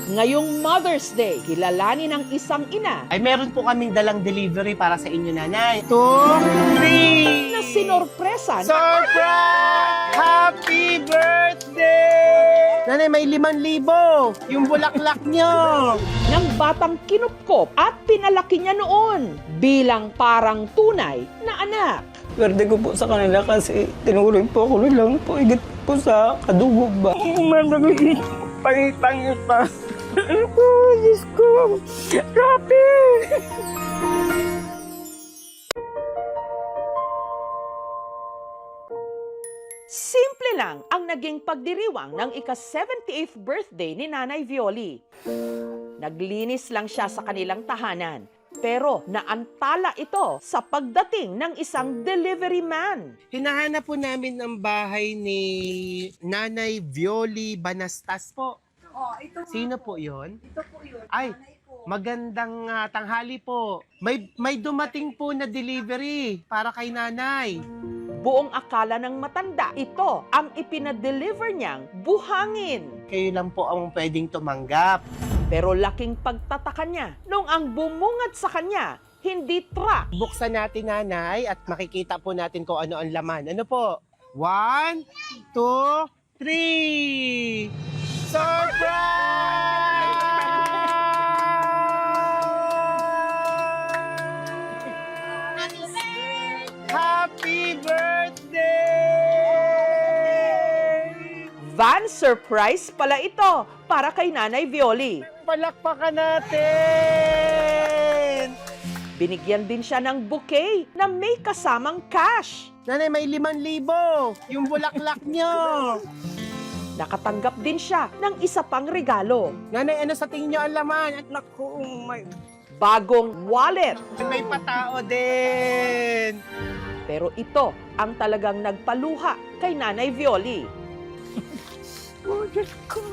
Ngayong Mother's Day, kilalanin ng isang ina Ay, meron po kaming dalang delivery para sa inyo, nanay. 2, 3! na sinorpresan Surprise! Happy birthday! Nanay, may 5,000. Yung bulaklak nyo. ng batang kinupkop at pinalaki niya noon bilang parang tunay na anak. Swerte ko po sa kanila kasi tinuloy po ako lang po higit po sa kadugo ba. Managiging pangit-pangit pa. Ako, Diyos ko. Rapi! Simple lang ang naging pagdiriwang ng ika-78th birthday ni Nanay Violi. Naglinis lang siya sa kanilang tahanan, pero naantala ito sa pagdating ng isang delivery man. Hinahanap po namin ang bahay ni Nanay Violi Banastas po. Oh, ito nga Sino po yon? Ito po yun. Ay, Nanay ko. magandang tanghali po. May dumating po na delivery para kay nanay. Buong akala ng matanda, ito ang ipinadeliver niyang buhangin. Kayo lang po ang pwedeng tumanggap. Pero laking pagtataka niya nung ang bumungad sa kanya, hindi truck. Buksan natin, nanay, at makikita po natin kung ano ang laman. Ano po? 1, 2, 3! Surprise! Happy birthday! Van surprise pala ito para kay Nanay Violi. Palakpakan natin! Binigyan din siya ng bouquet na may kasamang cash. Nanay, may 5,000. Yung bulaklak nyo. Nakatanggap din siya ng isa pang regalo. Nanay, ano sa tingin nyo ang laman? At Naku, may... Bagong wallet. may patao din. Pero ito ang talagang nagpaluha kay Nanay Violi. Oh, Diyos ko.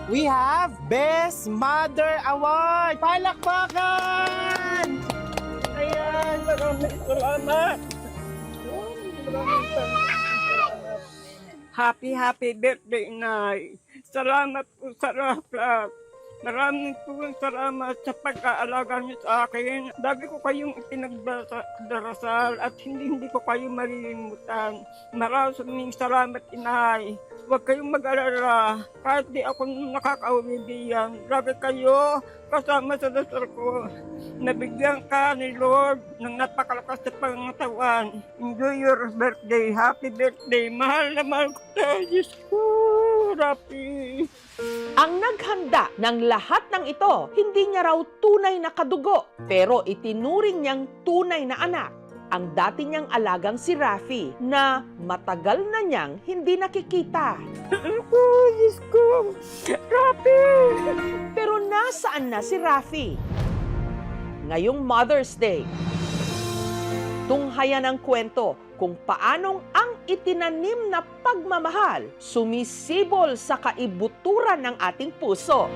We have Best Mother Award. Palakpakan! Ayan, maraming salamat. Happy birthday, Nay. Salamat po sa lahat. Maraming po salamat sa pag-aalaga niyo sa akin. Lagi ko kayong ipinagdarasal at hindi ko kayo malilimutan. Maraming salamat, Inay. Huwag kayong mag-alala. Kahit di ako nakakauwi diyan, lagi kayo kasama sa dasal ko. Nabigyan ka ni Lord ng napakalakas na pangatawan. Enjoy your birthday. Happy birthday. Mahal na mahal ko tayo. Diyos ko, Rapi. Ang naghanda ng lahat ng ito, hindi niya raw tunay na kadugo, pero itinuring niyang tunay na anak. Ang dati niyang alagang si Rafi na matagal na niyang hindi nakikita. Ako, Diyos ko, Rapi. Pero nasaan na si Rafi? Ngayong Mother's Day, tunghayan ang kwento kung paanong ang itinanim na pagmamahal sumisibol sa kaibuturan ng ating puso.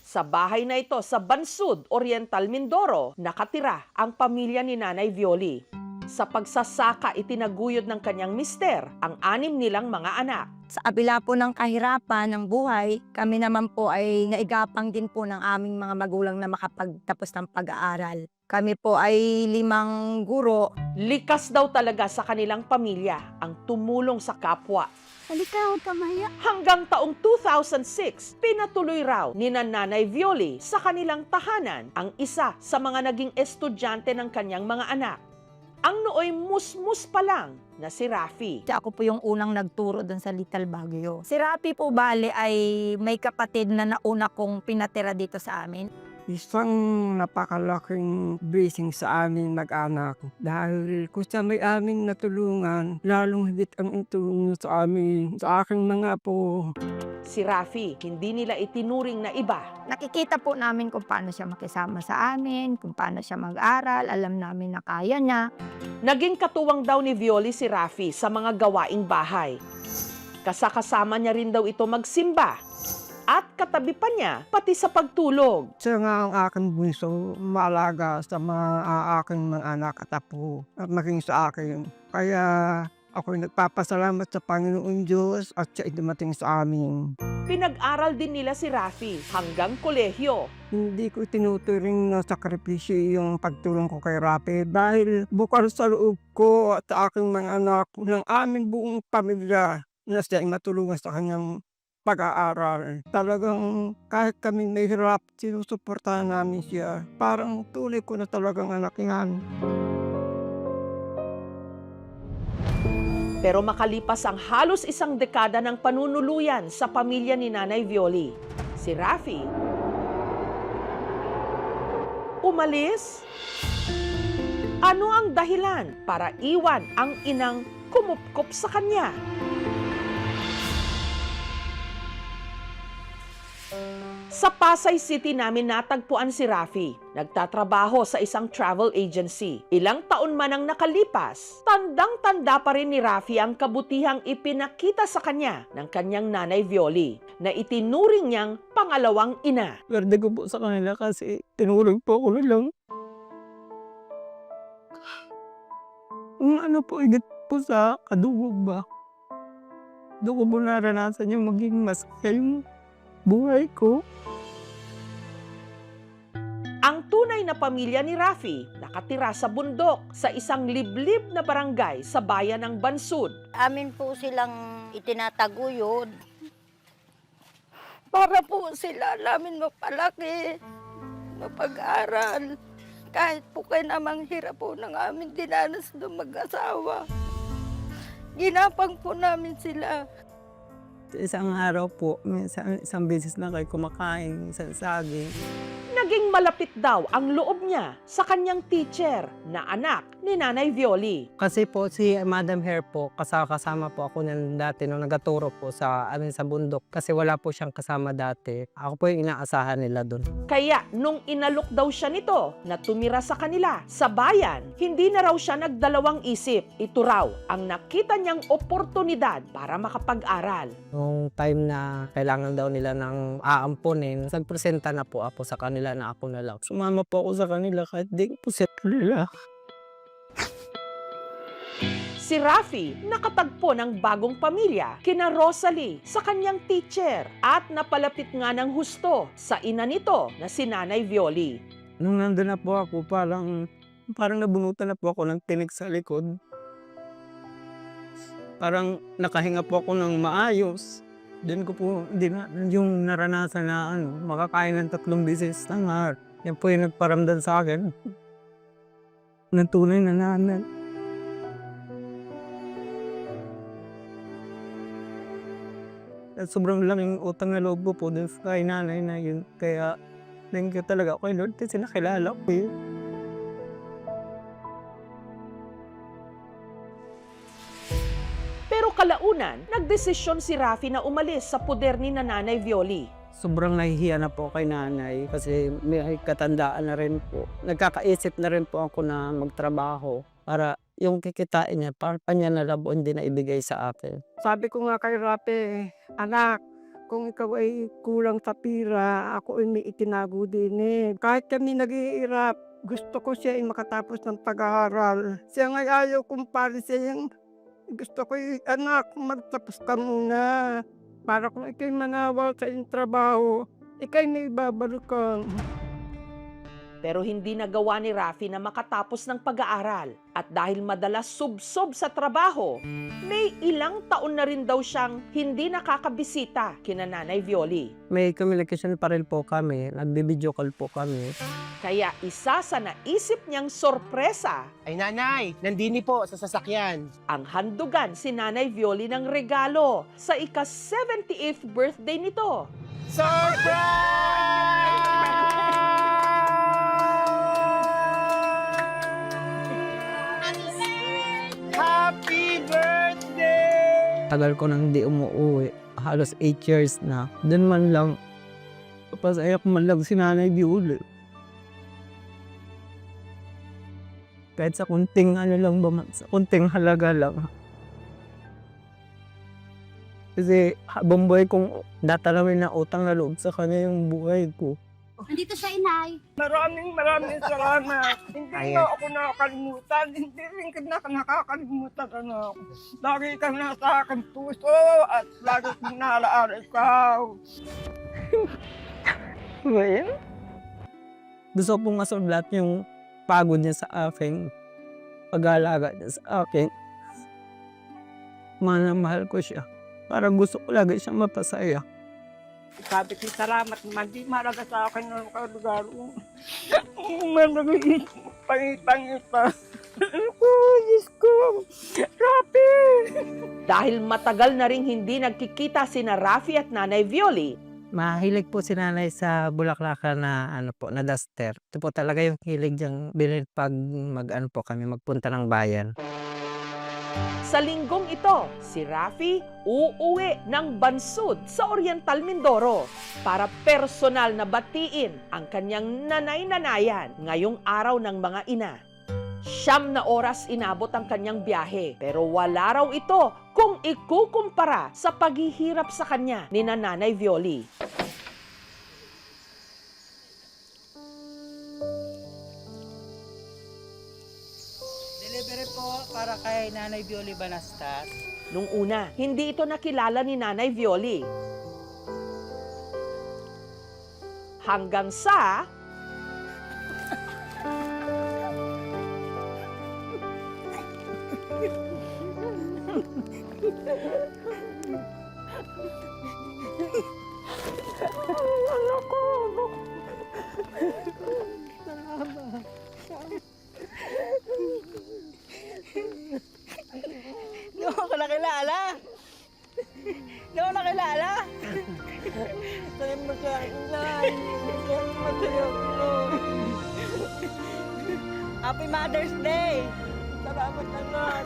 Sa bahay na ito sa Bansud, Oriental Mindoro, nakatira ang pamilya ni Nanay Violi. Sa pagsasaka itinaguyod ng kanyang mister ang 6 nilang mga anak. Sa kabila po ng kahirapan ng buhay, kami naman po ay naigapang din po ng aming mga magulang na makapagtapos ng pag-aaral. Kami po ay 5 guro. Likas daw talaga sa kanilang pamilya ang tumulong sa kapwa. Halika, huwag ka mahiya. Hanggang taong 2006, pinatuloy raw ni Nanay Violi sa kanilang tahanan ang isa sa mga naging estudyante ng kanyang mga anak. Ang nooy musmus pa lang na si Rafi. Ako po yung unang nagturo doon sa Little Baguio. Si Rapi po bale ay may kapatid na nauna kong pinatira dito sa amin. Isang napakalaking blessing sa amin mag-anak. Dahil kung siya may aming natulungan, lalong higit ang itulong niyo sa amin, sa aking mga apo. Si Rafi, hindi nila itinuring na iba. Nakikita po namin kung paano siya makisama sa amin, kung paano siya mag-aral, alam namin na kaya niya. Naging katuwang daw ni Violi si Rafi sa mga gawaing bahay. Kasakasama niya rin daw ito magsimba. at katabi pa niya pati sa pagtulog. Siya nga ang aking bunso, maalaga sa mga aking mga anak at apo at maging sa akin. Kaya ako'y nagpapasalamat sa Panginoon Diyos at siya dumating sa amin. Pinag-aral din nila si Rafi hanggang kolehiyo. Hindi ko tinuturing na sakripisyo yung pagtulong ko kay Rafi dahil bukal sa loob ko at sa aking mga anak ng aming buong pamilya na siya ay matulungan sa kanyang pag-aaral. Talagang kahit kami may hirap, sinusuportahan namin siya. Parang tunay ko na talagang anak yan. Pero makalipas ang halos isang dekada ng panunuluyan sa pamilya ni Nanay Violi, si Rafi umalis? Ano ang dahilan para iwan ang inang kumupkop sa kanya? Sa Pasay City namin natagpuan si Rafi. Nagtatrabaho sa isang travel agency. Ilang taon man ang nakalipas, tandang-tanda pa rin ni Rafi ang kabutihang ipinakita sa kanya ng kanyang Nanay Violi na itinuring niyang pangalawang ina. Swerte ko po sa kanila kasi tinulog po ako lang. Ang ano po, higit po sa kadugog ba? Doon ko po naranasan yung maging masaya yung buhay ko. Ang tunay na pamilya ni Rafi nakatira sa bundok sa isang liblib na barangay sa bayan ng Bansud. Amin po silang itinataguyod para po sila namin mapalaki, mapag-aral. Kahit po kayo namang hirap po ng aming dinanas ng mag-asawa. Ginapang po namin sila. Isang araw po, isang beses na kayo kumakain sa saging. Naging malapit daw ang loob niya sa kanyang teacher na anak ni Nanay Violi. Kasi po si Madam Hair po, kasama po ako nang dati nung nagaturo po sa amin sa bundok. Kasi wala po siyang kasama dati. Ako po yung inaasahan nila doon. Kaya nung inalok daw siya nito na tumira sa kanila sa bayan, hindi na raw siya nagdalawang isip. Ito raw ang nakita niyang oportunidad para makapag-aral. Nung time na kailangan daw nila ng aampunin, nagpresenta na po ako sa kanila na ako na lang. Sumama po ako sa kanila kahit di ko po set nila. Si Rafi nakatagpo ng bagong pamilya kina Rosalie sa kanyang teacher at napalapit nga ng husto sa ina nito na si Nanay Violi. Nung nandun na po ako, parang nabunutan na po ako ng tinik sa likod. Parang nakahinga po ako ng maayos. Din ko po, yung naranasan na makakain ng 3 beses ng araw. Yan po yung nagparamdam sa akin ng tunay na nanay. At sobrang laking utang na loob ko po dun sa kay nanay na yun. Kaya thank you talaga kay Lord kasi nakilala ko yun. Pero kalaunan, nagdesisyon si Rafi na umalis sa poder ni Nanay Violi. Sobrang nahihiya na po kay nanay kasi may katandaan na rin po. Nagkakaisip na rin po ako na magtrabaho para yung kikitain niya, para pa niya na labon din na ibigay sa akin. Sabi ko nga kay Rafi, anak, kung ikaw ay kulang sa pira, ako ay may itinago din eh. Kahit kami nag-iirap, gusto ko siya ay makatapos ng pag-aaral. Siya nga ayaw kong palisin. Gusto ko yung anak, magtapos ka muna. Para kung ikaw'y manawal sa iyong trabaho, ikaw'y may babalikan. Pero hindi nagawa ni Rafi na makatapos ng pag-aaral. At dahil madalas subsob sa trabaho, may ilang taon na rin daw siyang hindi nakakabisita kina Nanay Violi. May communication pa rin po kami, nagbi-video call po kami. Kaya isa sa naisip niyang sorpresa, Ay nanay, nandini po sa sasakyan. ang handugan si Nanay Violi ng regalo sa ika-78th birthday nito. Happy birthday! Tagal ko nang hindi umuwi, halos 8 years na. Doon man lang, papasaya ko man lang si Nanay Violi. Kahit sa kunting ano lang ba, sa kunting halaga lang. Kasi habang buhay kong datalawin na utang na loob sa kanya yung buhay ko. Nandito siya, inay. Maraming salamat. Hindi Ayan. mo ako nakakalimutan. Hindi rin ka nakakalimutan, anak. Lagi kang nasa aking puso at lagi kong nalaala ikaw. Gusto ko pong masulat yung pagod niya sa akin, pag-aalaga niya sa akin. Mahal na mahal ko siya. Parang gusto ko lagi siya mapasaya. Sabi ko, salamat naman. Di malaga sa akin ng kalugaro. Malagay, pangit-pangita. Ako, Diyos ko. Rapi! Dahil matagal na ring hindi nagkikita sina Rafi at Nanay Violi, Mahilig po si nanay sa bulaklakan na na duster. Ito po talaga yung hilig niyang bilhin pag kami magpunta ng bayan. sa linggong ito, si Rafi uuwi ng Bansud sa Oriental Mindoro para personal na batiin ang kanyang nanay-nanayan ngayong araw ng mga ina. 9 na oras inabot ang kanyang biyahe, pero wala raw ito kung ikukumpara sa paghihirap sa kanya ni Nanay Violi. Delivery po para kay Nanay Violi Banastas. Nung una, hindi ito nakilala ni Nanay Violi. Hanggang sa Hindi mo ako nakilala. Hindi mo nakilala. Sabi mo sa akin, Nay. Masaya ko. Happy Mother's Day. Salamat naman.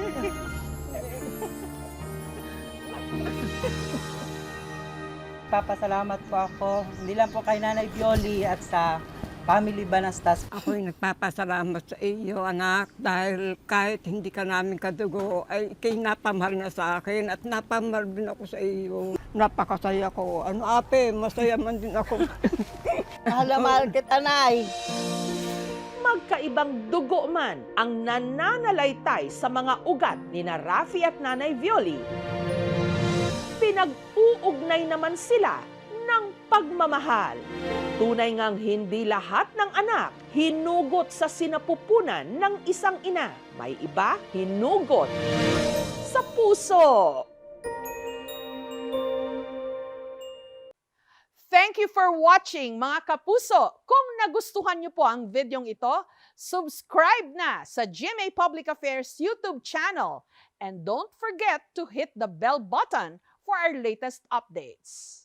Papasalamat po ako. Hindi lang po kay Nanay Violi at sa Family Banastas. Ako'y nagpapasalamat sa iyo, anak, dahil kahit hindi ka namin kadugo, ay ikay napamahal na sa akin at napamahal din ako sa iyo. Napakasaya ko. Ano, ape, masaya man din ako. Mahal na mahal kita, Nay. magkaibang dugo man ang nananalaytay sa mga ugat ni na Rafi at Nanay Violi, pinag-uugnay naman sila ng pagmamahal. Tunay ngang hindi lahat ng anak hinugot sa sinapupunan ng isang ina. May iba hinugot sa puso. Thank you for watching, mga kapuso. Kung nagustuhan niyo po ang videong ito, subscribe na sa GMA Public Affairs YouTube channel. And don't forget to hit the bell button for our latest updates.